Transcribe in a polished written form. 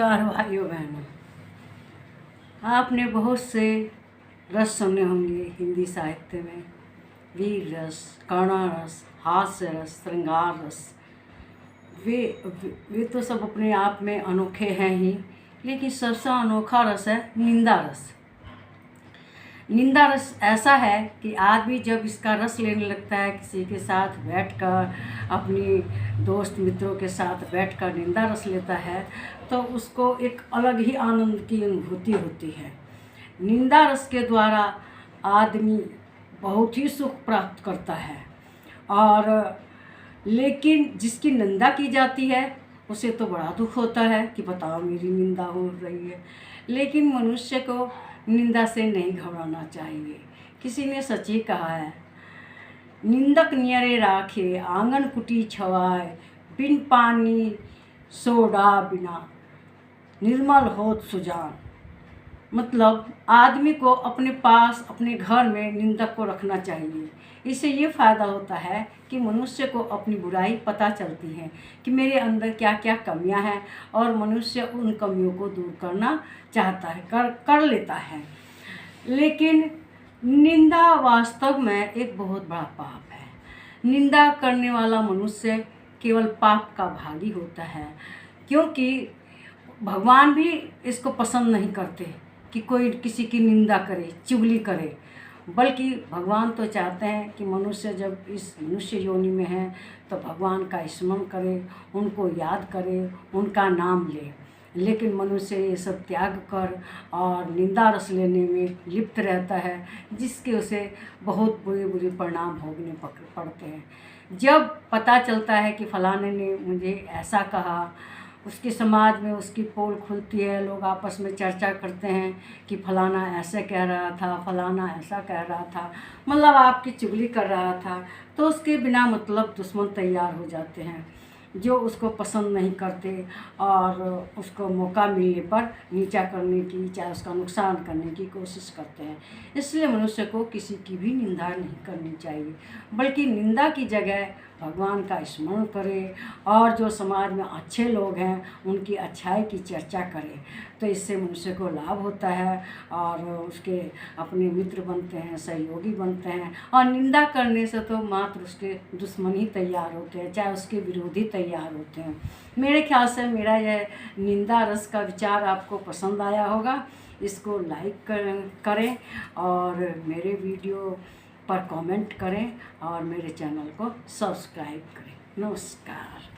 नमस्कार भाइयों बहनों। आपने बहुत से रस सुने होंगे हिंदी साहित्य में। वीर रस, करुणा रस, हास्य रस, श्रृंगार रस। वे तो सब अपने आप में अनोखे हैं ही, लेकिन सबसे अनोखा रस है निंदा रस। निंदा रस ऐसा है कि आदमी जब इसका रस लेने लगता है, किसी के साथ बैठकर, अपनी दोस्त मित्रों के साथ बैठकर निंदा रस लेता है, तो उसको एक अलग ही आनंद की अनुभूति होती है। निंदा रस के द्वारा आदमी बहुत ही सुख प्राप्त करता है, और लेकिन जिसकी निंदा की जाती है उसे तो बड़ा दुख होता है कि बताओ मेरी निंदा हो रही है। लेकिन मनुष्य को निंदा से नहीं घबराना चाहिए। किसी ने सच ही कहा है, निंदक नियरे राखे आंगन कुटी छवाए, बिन पानी सोडा बिना निर्मल होत सुजान। मतलब आदमी को अपने पास, अपने घर में निंदक को रखना चाहिए। इससे ये फ़ायदा होता है कि मनुष्य को अपनी बुराई पता चलती है कि मेरे अंदर क्या क्या कमियां हैं, और मनुष्य उन कमियों को दूर करना चाहता है, कर लेता है। लेकिन निंदा वास्तव में एक बहुत बड़ा पाप है। निंदा करने वाला मनुष्य केवल पाप का भागी होता है, क्योंकि भगवान भी इसको पसंद नहीं करते कि कोई किसी की निंदा करे, चुगली करे। बल्कि भगवान तो चाहते हैं कि मनुष्य जब इस मनुष्य योनि में है तो भगवान का स्मरण करे, उनको याद करे, उनका नाम ले। लेकिन मनुष्य ये सब त्याग कर और निंदा रस लेने में लिप्त रहता है, जिसके उसे बहुत बुरे बुरे परिणाम भोगने पड़ते हैं। जब पता चलता है कि फलाने ने मुझे ऐसा कहा, उसके समाज में उसकी पोल खुलती है, लोग आपस में चर्चा करते हैं कि फलाना ऐसे कह रहा था, फलाना ऐसा कह रहा था, मतलब आपकी चुगली कर रहा था, तो उसके बिना मतलब दुश्मन तैयार हो जाते हैं, जो उसको पसंद नहीं करते और उसको मौका मिलने पर नीचा करने की, चाहे उसका नुकसान करने की कोशिश करते हैं। इसलिए मनुष्य को किसी की भी निंदा नहीं करनी चाहिए, बल्कि निंदा की जगह भगवान का स्मरण करे, और जो समाज में अच्छे लोग हैं उनकी अच्छाई की चर्चा करे। तो इससे मनुष्य को लाभ होता है, और उसके अपने मित्र बनते हैं, सहयोगी बनते हैं। और निंदा करने से तो मात्र उसके दुश्मन ही तैयार होते हैं, चाहे उसके विरोधी तैयार होते हैं। मेरे ख्याल से मेरा यह निंदा रस का विचार आपको पसंद आया होगा। इसको लाइक करें और मेरे वीडियो पर कमेंट करें और मेरे चैनल को सब्सक्राइब करें। नमस्कार।